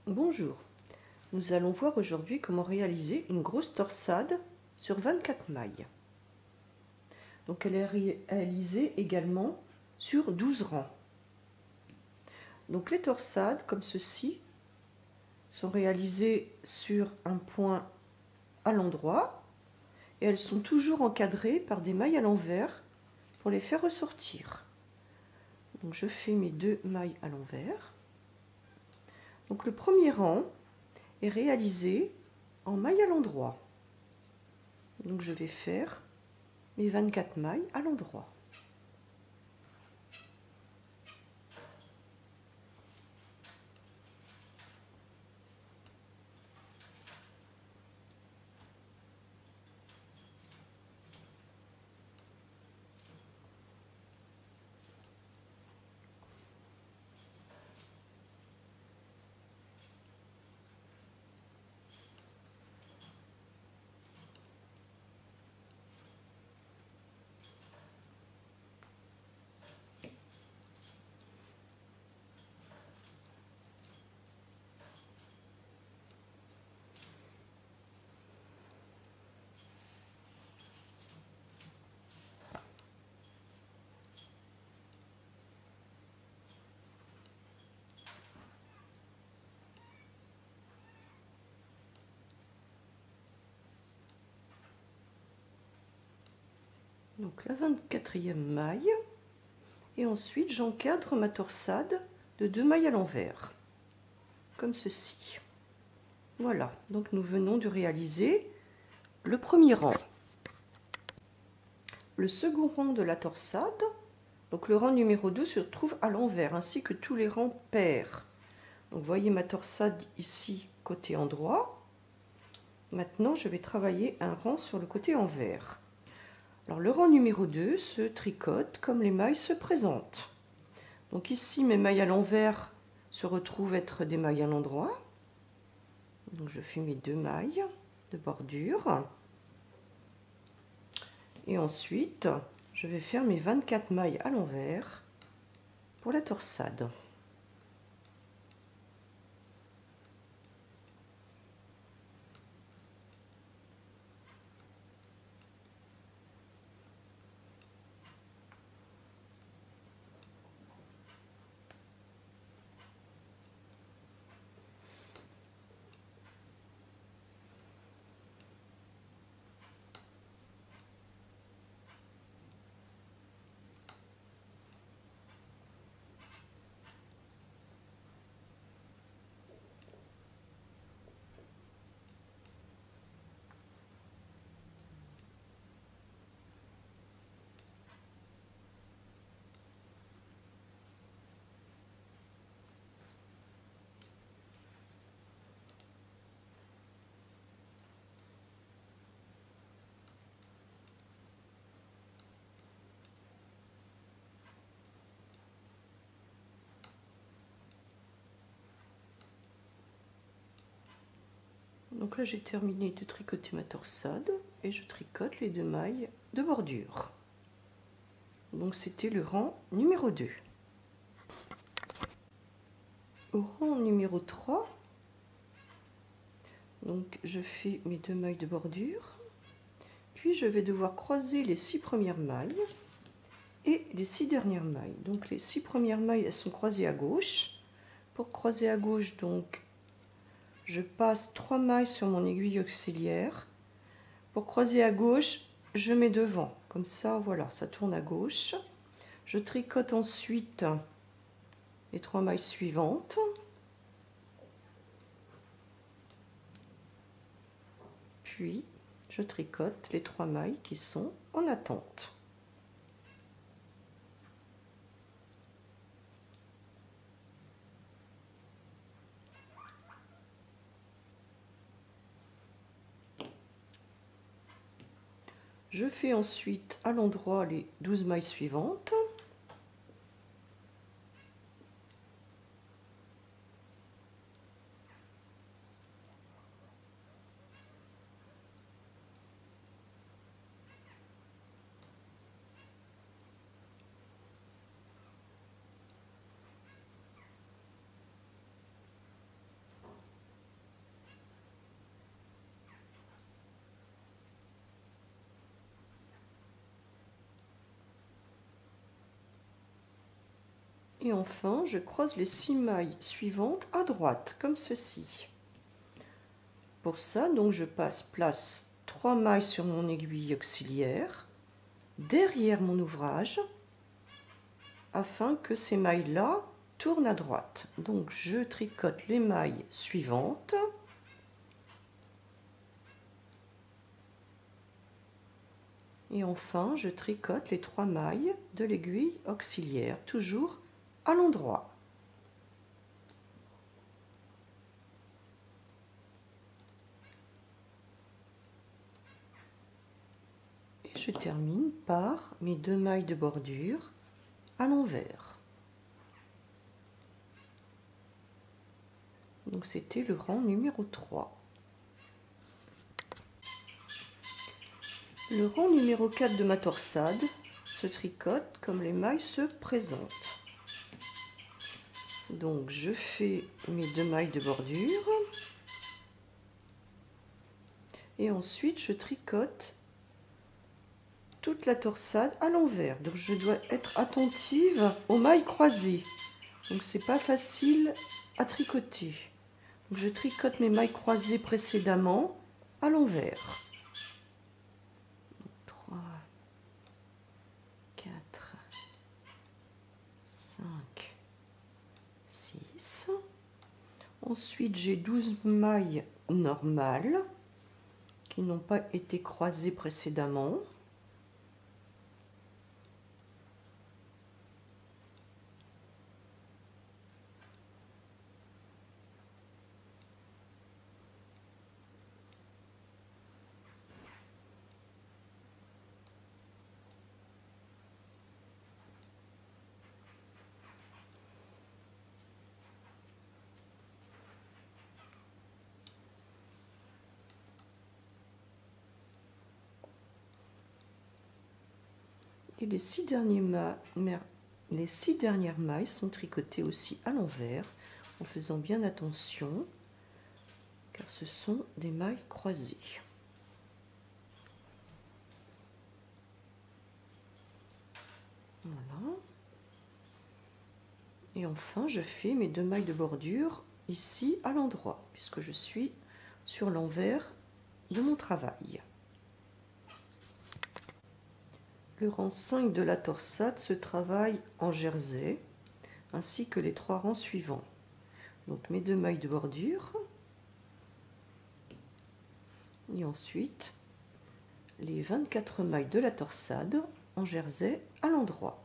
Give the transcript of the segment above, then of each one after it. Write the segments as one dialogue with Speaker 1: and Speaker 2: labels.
Speaker 1: Bonjour, nous allons voir aujourd'hui comment réaliser une grosse torsade sur 24 mailles. Donc elle est réalisée également sur 12 rangs. Donc les torsades comme ceci sont réalisées sur un point à l'endroit et elles sont toujours encadrées par des mailles à l'envers pour les faire ressortir. Donc je fais mes 2 mailles à l'envers. Donc le premier rang est réalisé en mailles à l'endroit. Donc je vais faire mes 24 mailles à l'endroit. Donc la 24e maille, et ensuite j'encadre ma torsade de 2 mailles à l'envers, comme ceci. Voilà, donc nous venons de réaliser le premier rang. Le second rang de la torsade, donc le rang numéro 2 se trouve à l'envers, ainsi que tous les rangs pairs. Donc voyez ma torsade ici, côté endroit. Maintenant, je vais travailler un rang sur le côté envers. Alors le rang numéro 2 se tricote comme les mailles se présentent. Donc ici, mes mailles à l'envers se retrouvent être des mailles à l'endroit. Donc je fais mes 2 mailles de bordure. Et ensuite, je vais faire mes 24 mailles à l'envers pour la torsade. Donc là, j'ai terminé de tricoter ma torsade et je tricote les 2 mailles de bordure. Donc c'était le rang numéro 2. Au rang numéro 3, donc je fais mes 2 mailles de bordure, puis je vais devoir croiser les 6 premières mailles et les 6 dernières mailles. Donc les 6 premières mailles, elles sont croisées à gauche. Pour croiser à gauche, donc je passe 3 mailles sur mon aiguille auxiliaire. Pour croiser à gauche, je mets devant, comme ça, voilà, ça tourne à gauche. Je tricote ensuite les 3 mailles suivantes. Puis, je tricote les 3 mailles qui sont en attente. Je fais ensuite à l'endroit les 12 mailles suivantes. Et enfin, je croise les 6 mailles suivantes à droite, comme ceci. Pour ça, donc, je place 3 mailles sur mon aiguille auxiliaire, derrière mon ouvrage, afin que ces mailles-là tournent à droite. Donc, je tricote les mailles suivantes. Et enfin, je tricote les 3 mailles de l'aiguille auxiliaire, toujours à l'endroit. Et je termine par mes 2 mailles de bordure à l'envers. Donc c'était le rang numéro 3. Le rang numéro 4 de ma torsade se tricote comme les mailles se présentent. Donc je fais mes 2 mailles de bordure et ensuite je tricote toute la torsade à l'envers. Donc je dois être attentive aux mailles croisées. Donc c'est pas facile à tricoter. Donc je tricote mes mailles croisées précédemment à l'envers. 3, 4, 5, 6. Ensuite j'ai 12 mailles normales qui n'ont pas été croisées précédemment. Et les 6 dernières mailles sont tricotées aussi à l'envers en faisant bien attention car ce sont des mailles croisées. Voilà. Et enfin, je fais mes 2 mailles de bordure ici à l'endroit puisque je suis sur l'envers de mon travail. Le rang 5 de la torsade se travaille en jersey, ainsi que les 3 rangs suivants. Donc mes 2 mailles de bordure, et ensuite les 24 mailles de la torsade en jersey à l'endroit.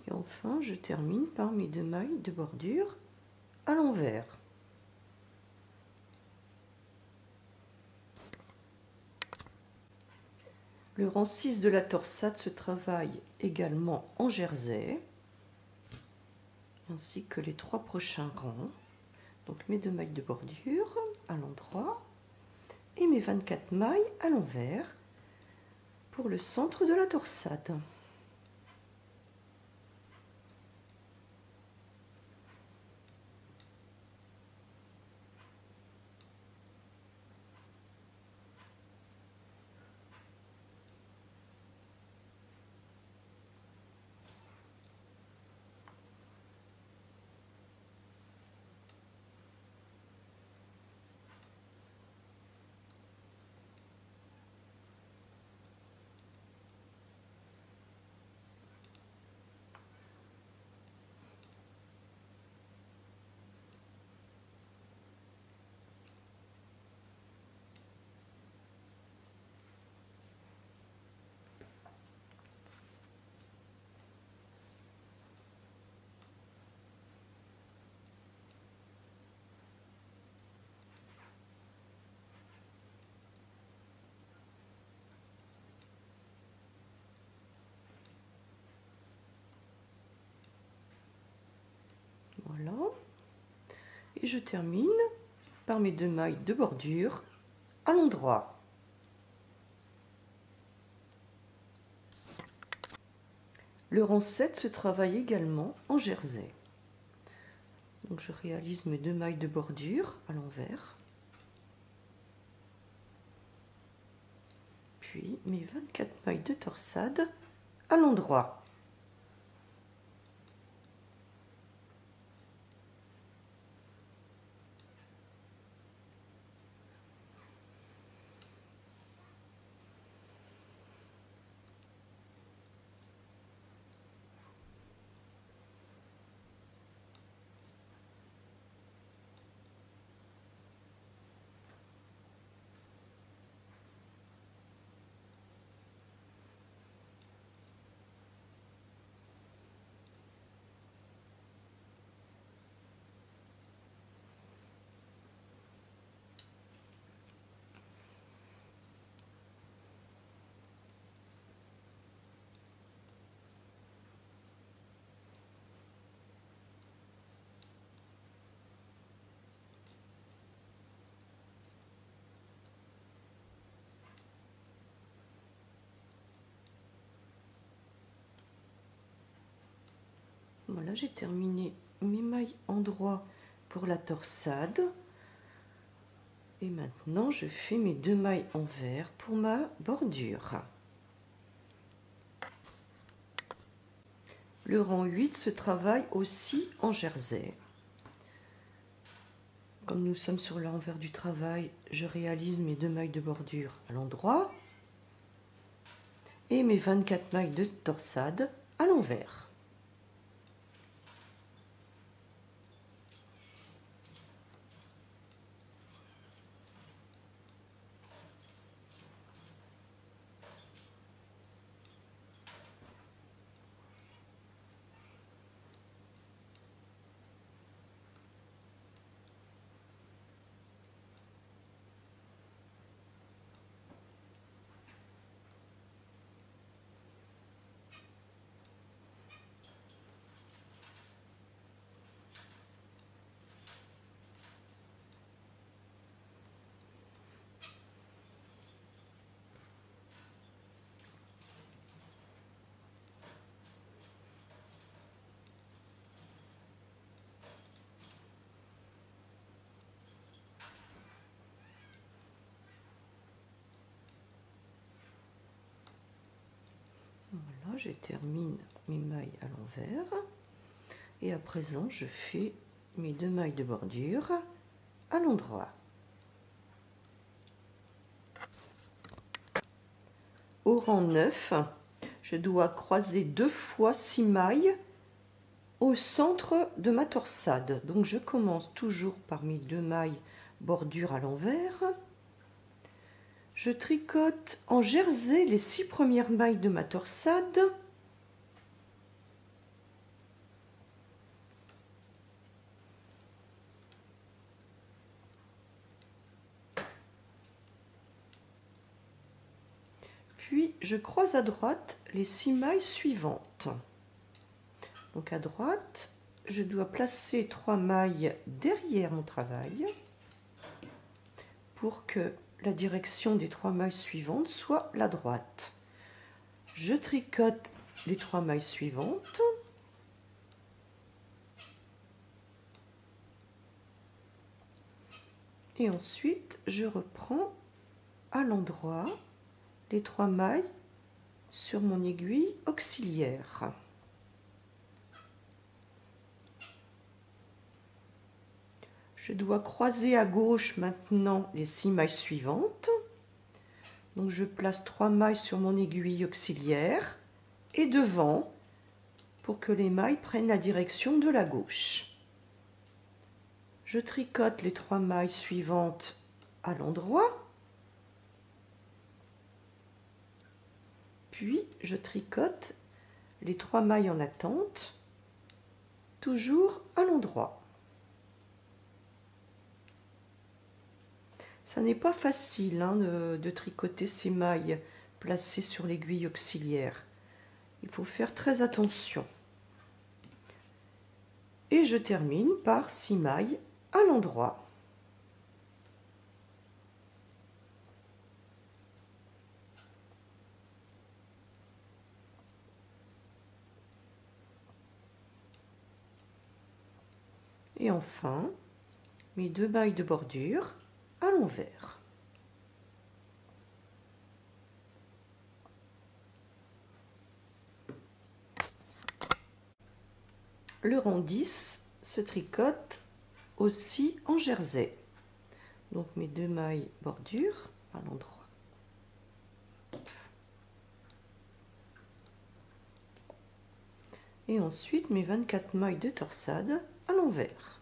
Speaker 1: Et enfin, je termine par mes 2 mailles de bordure à l'envers. Le rang 6 de la torsade se travaille également en jersey, ainsi que les 3 prochains rangs. Donc mes 2 mailles de bordure à l'endroit et mes 24 mailles à l'envers pour le centre de la torsade. Et je termine par mes 2 mailles de bordure à l'endroit. Le rang 7 se travaille également en jersey. Donc je réalise mes 2 mailles de bordure à l'envers. Puis mes 24 mailles de torsade à l'endroit. Voilà, j'ai terminé mes mailles endroit pour la torsade. Et maintenant, je fais mes 2 mailles envers pour ma bordure. Le rang 8 se travaille aussi en jersey. Comme nous sommes sur l'envers du travail, je réalise mes 2 mailles de bordure à l'endroit et mes 24 mailles de torsade à l'envers. Voilà, je termine mes mailles à l'envers. Et à présent, je fais mes 2 mailles de bordure à l'endroit. Au rang 9, je dois croiser 2 fois 6 mailles au centre de ma torsade. Donc je commence toujours par mes 2 mailles bordure à l'envers. Je tricote en jersey les 6 premières mailles de ma torsade. Puis je croise à droite les 6 mailles suivantes. Donc à droite, je dois placer 3 mailles derrière mon travail pour que la direction des 3 mailles suivantes soit la droite. Je tricote les 3 mailles suivantes. Et ensuite, je reprends à l'endroit les 3 mailles sur mon aiguille auxiliaire. Je dois croiser à gauche maintenant les 6 mailles suivantes. Donc je place 3 mailles sur mon aiguille auxiliaire et devant pour que les mailles prennent la direction de la gauche. Je tricote les 3 mailles suivantes à l'endroit. Puis je tricote les 3 mailles en attente, toujours à l'endroit. Ça n'est pas facile de tricoter ces mailles placées sur l'aiguille auxiliaire. Il faut faire très attention. Et je termine par 6 mailles à l'endroit. Et enfin, mes 2 mailles de bordure à l'envers. Le rang 10 se tricote aussi en jersey. Donc mes 2 mailles bordure à l'endroit. Et ensuite mes 24 mailles de torsade à l'envers.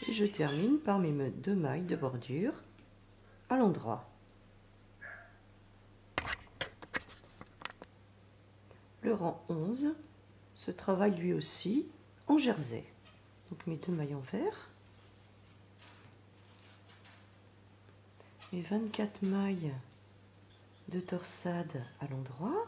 Speaker 1: Et je termine par mes 2 mailles de bordure à l'endroit. Le rang 11 se travaille lui aussi en jersey. Donc mes 2 mailles en vert, mes 24 mailles de torsade à l'endroit,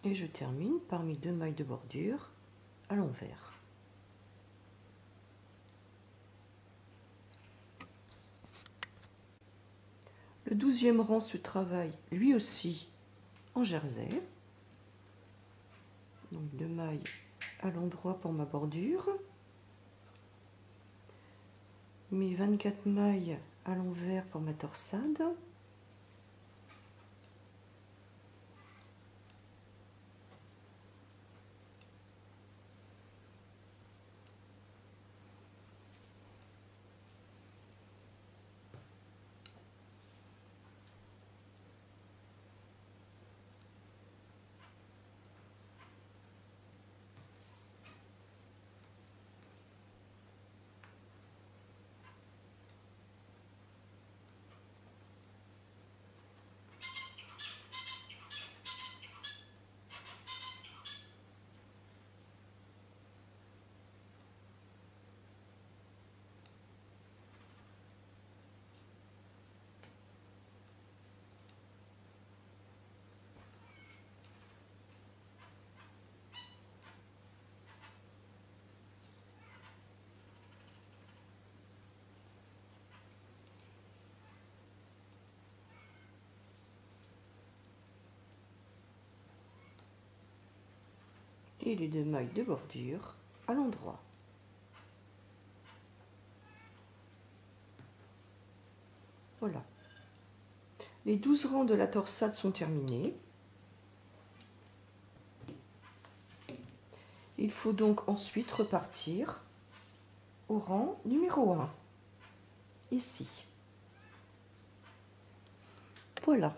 Speaker 1: et je termine par mes 2 mailles de bordure à l'envers. Le 12e rang se travaille lui aussi en jersey. Donc 2 mailles à l'endroit pour ma bordure, mes 24 mailles à l'envers pour ma torsade, et les 2 mailles de bordure à l'endroit. Voilà. Les 12 rangs de la torsade sont terminés. Il faut donc ensuite repartir au rang numéro 1. ici. Voilà.